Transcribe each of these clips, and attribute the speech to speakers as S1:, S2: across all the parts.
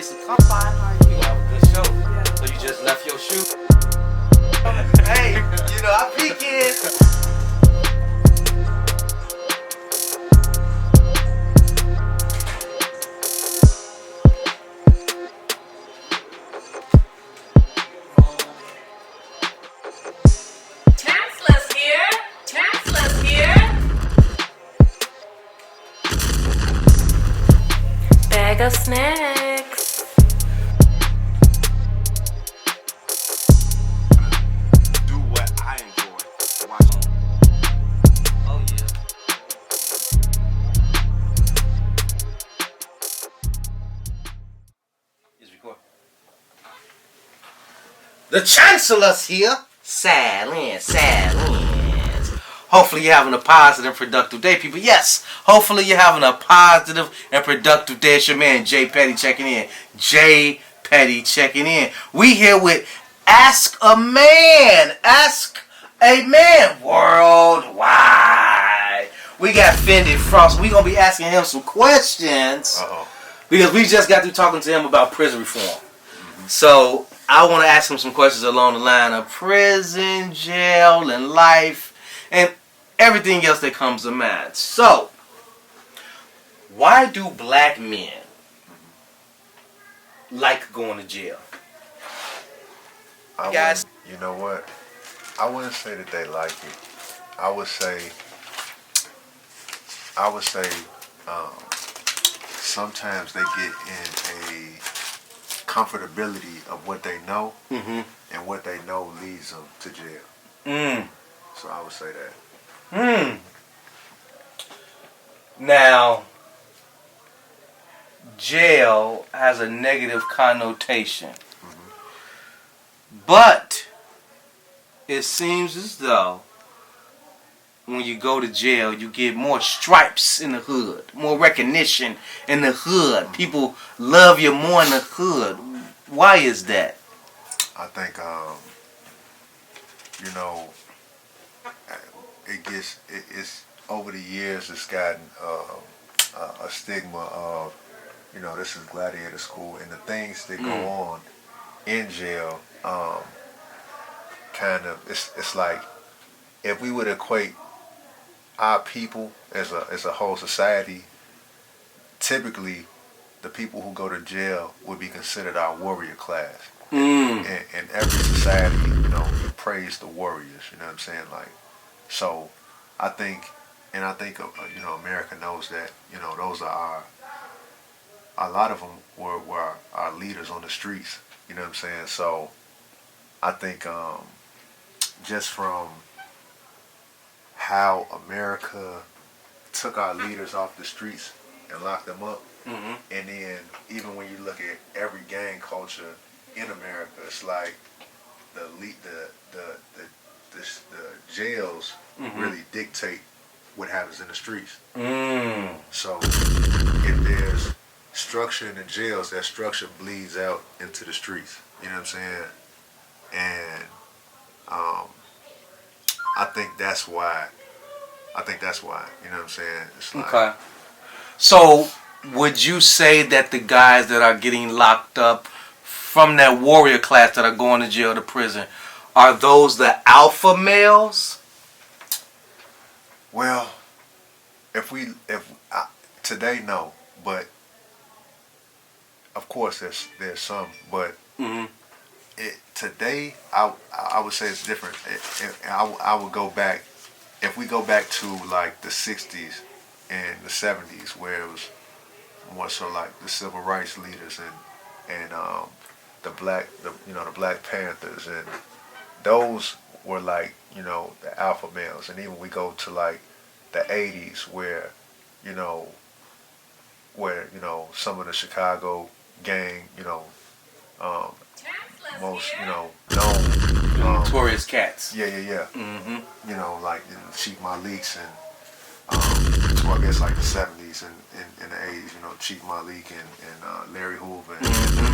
S1: place to come. Fine, how are you? We gonna have a good show. Yeah. So you just left your shoe? Hey, you know, I peek in.
S2: Bag of snacks.
S3: Do what I enjoy watching.
S1: Oh yeah. It's recording. The Chancellor's here. Silence. Hopefully you're having a positive, productive day, people. Yes, hopefully you're having a positive and productive day. It's your man, J. Petty, checking in. J. Petty checking in. We here with Ask a Man. Ask a Man worldwide. We got Fendi Frost. We're going to be asking him some questions. Because we just got through talking to him about prison reform. So I want to ask him some questions along the line of prison, jail, and life, and everything else that comes to mind. So, why do black men like going to jail? Guys,
S3: you know what? I wouldn't say that they like it. I would say sometimes they get in a comfortability of what they know, and what they know leads them to jail. So I would say that.
S1: Now, jail has a negative connotation. But it seems as though when you go to jail, you get more stripes in the hood, more recognition in the hood. People love you more in the hood. Why is that?
S3: I think, you know, it's over the years it's gotten a stigma of, you know, this is gladiator school, and the things that go on in jail, kind of, it's like if we would equate our people as a whole society, typically the people who go to jail would be considered our warrior class. And every society, you know, we praise the warriors, you know what I'm saying? Like, so I think you know, America knows that, you know, those are a lot of them were our leaders on the streets, you know what I'm saying? So I think just from how America took our leaders off the streets and locked them up, and then even when you look at every gang culture in America, it's like the jails really dictate what happens in the streets. So if there's structure in the jails, that structure bleeds out into the streets. You know what I'm saying? And I think that's why. You know what I'm saying? It's like,
S1: okay. So would you say that the guys that are getting locked up from that warrior class that are going to jail to prison, are those the alpha males?
S3: well, if today, no, but of course there's some, but today I would say it's different. I would go back, if we go back to like the 60s and the 70s, where it was more so like the civil rights leaders and the Black Panthers, and those were like, you know, the alpha males. And even we go to like the 80s, where you know some of the Chicago gang, you know, most, you know, known
S1: Notorious cats.
S3: Yeah. You know, like Chief Malik's and to I guess like the 70s and the 80s, you know, Chief Malik and Larry Hoover and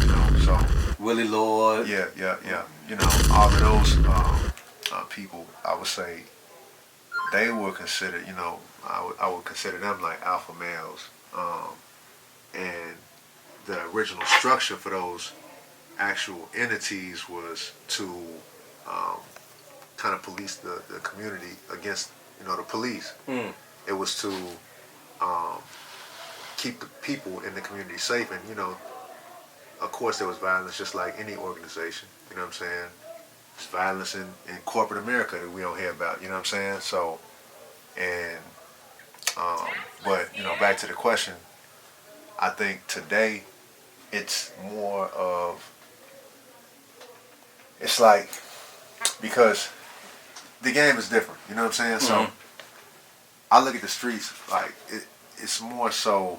S3: you know, so
S1: Willie Lord.
S3: Yeah. You know, all of those people, I would say they were considered, you know, I would consider them like alpha males. And the original structure for those actual entities was to kind of police the community against, the police.
S1: Mm.
S3: It was to keep the people in the community safe. And, of course there was violence just like any organization. You know what I'm saying? It's violence in corporate America that we don't hear about. You know what I'm saying? So, and, but, back to the question, I think today it's more of, it's like, because the game is different. You know what I'm saying?
S1: Mm-hmm.
S3: So I look at the streets like it's more so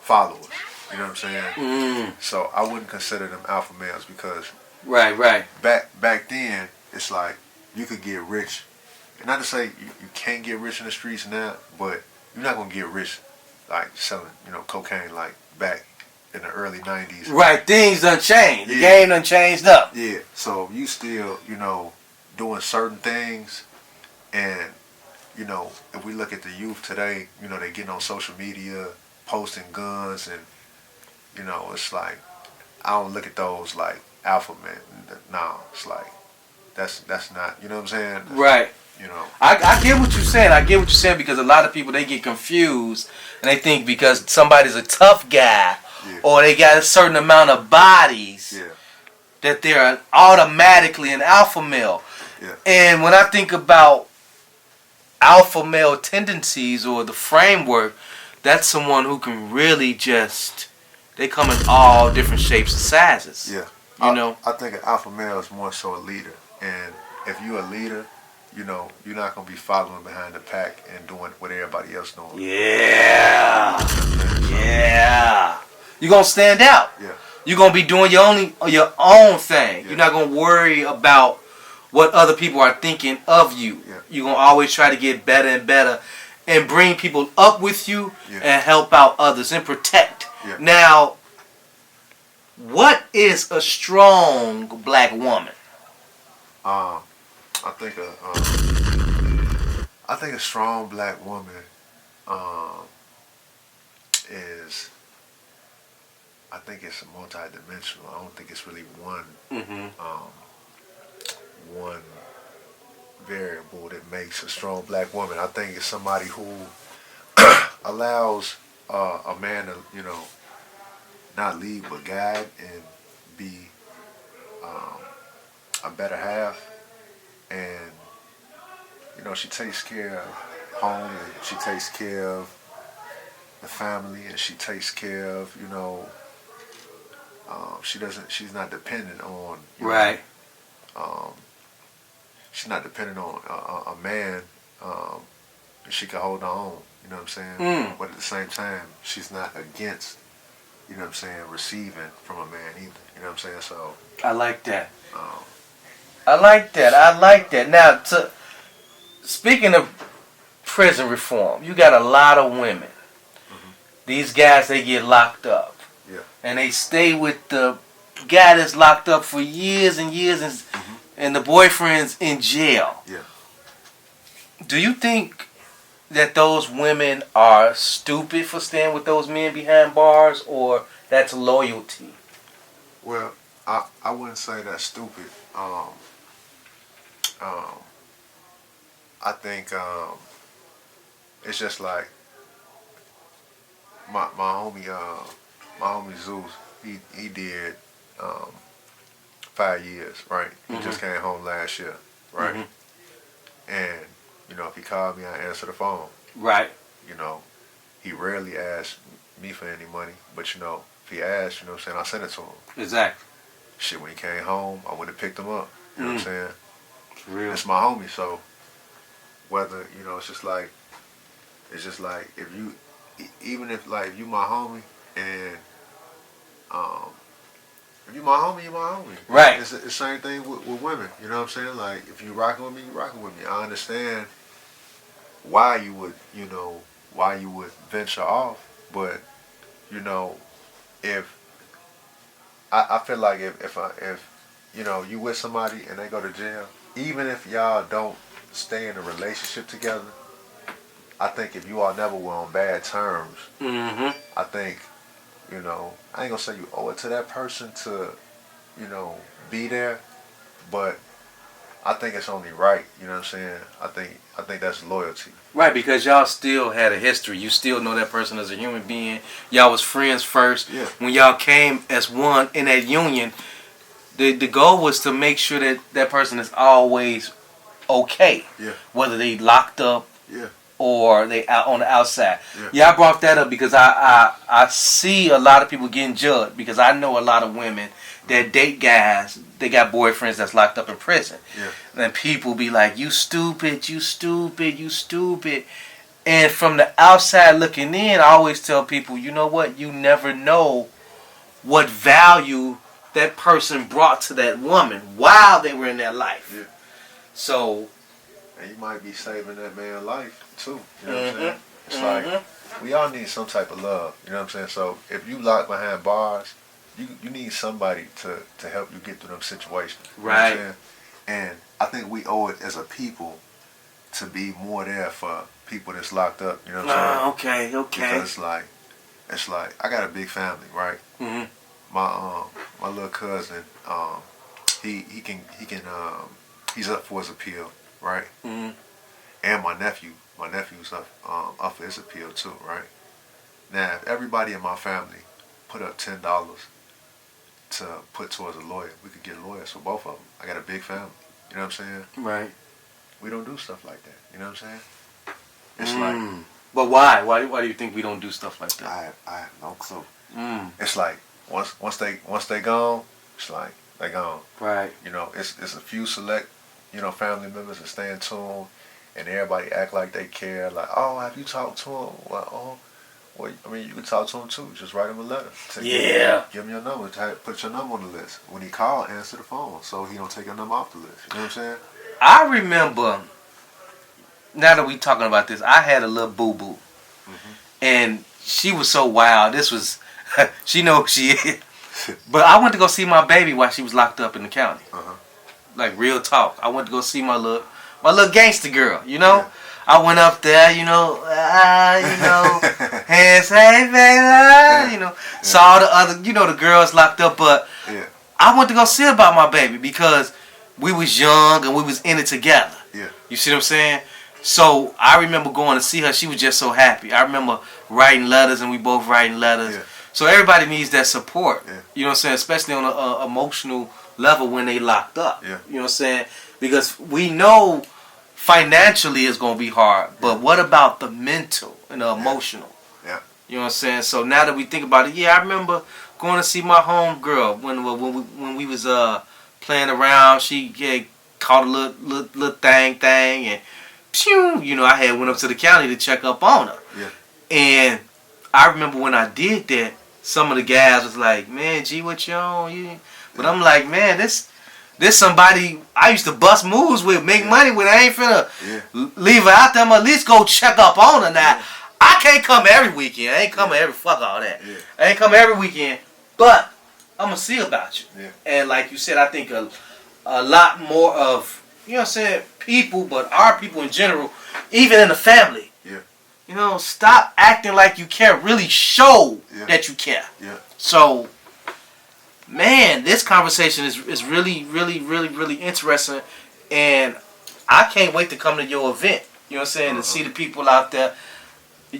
S3: followers. You know what I'm saying?
S1: Mm.
S3: So I wouldn't consider them alpha males because
S1: Right.
S3: back then it's like you could get rich. And not to say you can't get rich in the streets now, but you're not gonna get rich like selling, cocaine like back in the early 90s.
S1: Right, things done changed. The
S3: Yeah.
S1: game done changed up.
S3: Yeah. So you still, doing certain things, and if we look at the youth today, they getting on social media, posting guns, and it's like I don't look at those like alpha men. No, it's like that's not. You know what I'm saying?
S1: Right. I get what you're saying. I get what you're saying because a lot of people, they get confused and they think because somebody's a tough guy,
S3: Yeah.
S1: or they got a certain amount of bodies,
S3: Yeah.
S1: that they're automatically an alpha male.
S3: Yeah.
S1: And when I think about alpha male tendencies or the framework, that's someone who can really just, they come in all different shapes and sizes.
S3: Yeah. I think an alpha male is more so a leader, and if you're a leader, you're not gonna be following behind the pack and doing what everybody else doing.
S1: Yeah. Yeah. You're gonna stand out.
S3: Yeah.
S1: You're gonna be doing your own thing.
S3: Yeah.
S1: You're not gonna worry about what other people are thinking of you.
S3: Yeah.
S1: You're gonna always try to get better and better and bring people up with you,
S3: Yeah.
S1: and help out others and protect.
S3: Yeah.
S1: Now, what is a strong black woman?
S3: I think a strong black woman is. I think it's multi-dimensional. I don't think it's really one one variable that makes a strong black woman. I think it's somebody who allows a man to, not lead but guide and be a better half. And, she takes care of home, and she takes care of the family, and she takes care of, she's not dependent on,
S1: Right.
S3: she's not dependent on a man, and she can hold her own, you know what I'm saying?
S1: Mm.
S3: But at the same time, she's not against, receiving from a man either, you know what I'm saying? So,
S1: I like that. I like that. Now, speaking of prison reform, you got a lot of women.
S3: Mm-hmm.
S1: These guys, they get locked up.
S3: Yeah.
S1: And they stay with the guy that's locked up for years and years, and,
S3: Mm-hmm.
S1: and the boyfriend's in jail.
S3: Yeah.
S1: Do you think that those women are stupid for staying with those men behind bars, or that's loyalty?
S3: Well, I wouldn't say that's stupid. I think it's just like my homie Zeus. He did 5 years, right? He just came home last year, right?
S1: Mm-hmm.
S3: And if he called me, I answer the phone.
S1: Right.
S3: He rarely asks me for any money, but if he asked, I sent it to him.
S1: Exactly.
S3: Shit, when he came home, I went and picked him up. You know what I'm saying?
S1: It's real.
S3: It's my homie, so whether, it's just like if you, even if like you my homie, and if you my homie, you my homie.
S1: Right.
S3: It's the same thing with women, you know what I'm saying? Like, if you rocking with me, you rocking with me. I understand why you would venture off, but if I feel like if you with somebody and they go to jail, even if y'all don't stay in a relationship together, I think if you all never were on bad terms,
S1: Mm-hmm.
S3: I think you know, I ain't gonna say you owe it to that person to, you know, be there, but I think it's only right. You know what I'm saying? I think that's loyalty.
S1: Right, because y'all still had a history. You still know that person as a human being. Y'all was friends first.
S3: Yeah.
S1: When y'all came as one in that union, the goal was to make sure that that person is always okay.
S3: Yeah.
S1: Whether they locked up
S3: Yeah.
S1: or they out on the outside.
S3: Yeah.
S1: I brought that up because I see a lot of people getting judged because I know a lot of women that date guys, they got boyfriends that's locked up in prison.
S3: Yeah.
S1: And people be like, you stupid, you stupid, you stupid. And from the outside looking in, I always tell people, you know what? You never know what value that person brought to that woman while they were in their life.
S3: Yeah.
S1: So,
S3: and you might be saving that man's life too. You know what I'm saying? It's like we all need some type of love. You know what I'm saying? So if you lock behind bars, you need somebody to help you get through them situations. You know what I'm saying? And I think we owe it as a people to be more there for people that's locked up. You know what I'm saying?
S1: Okay.
S3: Because it's like I got a big family, right?
S1: Mm-hmm.
S3: My little cousin, he's up for his appeal, right?
S1: Mm-hmm.
S3: And my nephew's up for his appeal too, right? Now, if everybody in my family put up $10 to put towards a lawyer, we could get lawyers for both of them. I got a big family. You know what I'm saying?
S1: Right.
S3: We don't do stuff like that. You know what I'm saying? It's like.
S1: But why? Why do you think we don't do stuff like that?
S3: I have no clue.
S1: It's
S3: like once they gone, it's like they gone.
S1: Right.
S3: You know, it's a few select, you know, family members that stay in tune, and everybody act like they care. Like, oh, have you talked to him? Well, I mean, you can talk to him too. Just write him a letter. Give him your number. Put your number on the list. When he call, answer the phone so he don't take your number off the list. You know what I'm saying?
S1: I remember. Now that we talking about this, I had a little boo-boo. And she was so wild. This was, she know who she is. But I went to go see my baby while she was locked up in the county. Like, real talk. I went to go see my little gangster girl, you know? Yeah. I went up there, you know, hands, hey, baby, you know. Yeah. Saw the other, you know, the girls locked up, but I went to go see about my baby because we was young and we was in it together. Yeah. You see what I'm saying? So I remember going to see her. She was just so happy. I remember writing letters, and we both writing letters. Yeah. So everybody needs that support. Yeah. You know what I'm saying? Especially on an emotional level when they locked up. Yeah. You know what I'm saying? Because we know financially it's going to be hard. But what about the mental and the emotional? Yeah. You know what I'm saying? So now that we think about it, I remember going to see my homegirl when we was playing around. She caught a little thing and pew, you know, I had went up to the county to check up on her. Yeah. And I remember when I did that, some of the guys was like, man, G, what you on? But I'm like, man, this somebody I used to bust moves with, make money with. I ain't finna leave her out there. I'm at least go check up on her now. I can't come every weekend. I ain't coming every fuck all that. I ain't coming every weekend. But I'm gonna see about you. Yeah. And like you said, I think a lot more of, you know what I'm saying, people, but our people in general, even in the family. Yeah. You know, stop acting like you care. Really show that you care. Yeah. So, man, this conversation is really, really, really, really interesting. And I can't wait to come to your event. You know what I'm saying? To see the people out there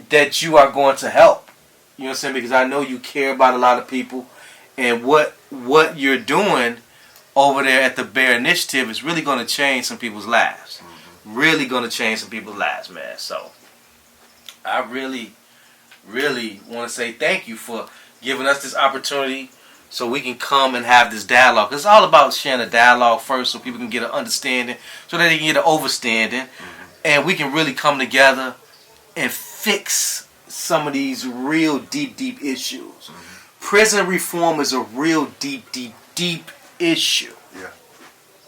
S1: that you are going to help. You know what I'm saying? Because I know you care about a lot of people. And what you're doing over there at the B.E.A.R Initiative is really going to change some people's lives. Really going to change some people's lives, man. So, I really, really want to say thank you for giving us this opportunity so we can come and have this dialogue. It's all about sharing a dialogue first so people can get an understanding, so that they can get an overstanding, and we can really come together and fix some of these real deep issues. Prison reform is a real deep issue. Yeah.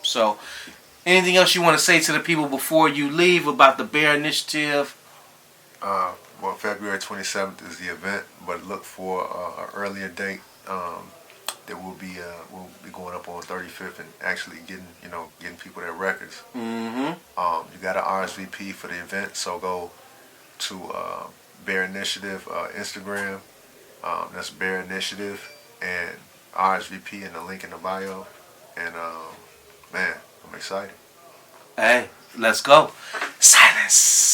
S1: So, anything else you want to say to the people before you leave about the B.E.A.R Initiative?
S3: Well, February 27th is the event, but look for an earlier date. That we'll be going up on 35th and actually getting people their records. You got an RSVP for the event, so go to B.E.A.R Initiative Instagram. That's B.E.A.R Initiative and RSVP in the link in the bio. And man, I'm excited.
S1: Hey, let's go. Silence.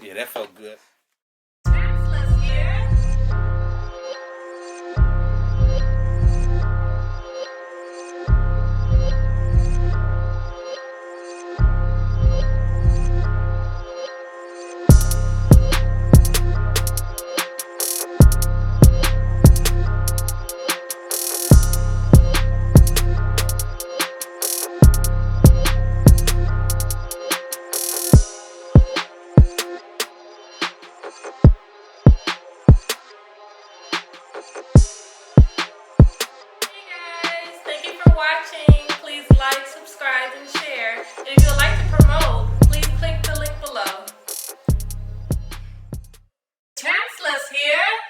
S1: Yeah, that felt good.
S2: Hey guys, thank you for watching. Please like, subscribe.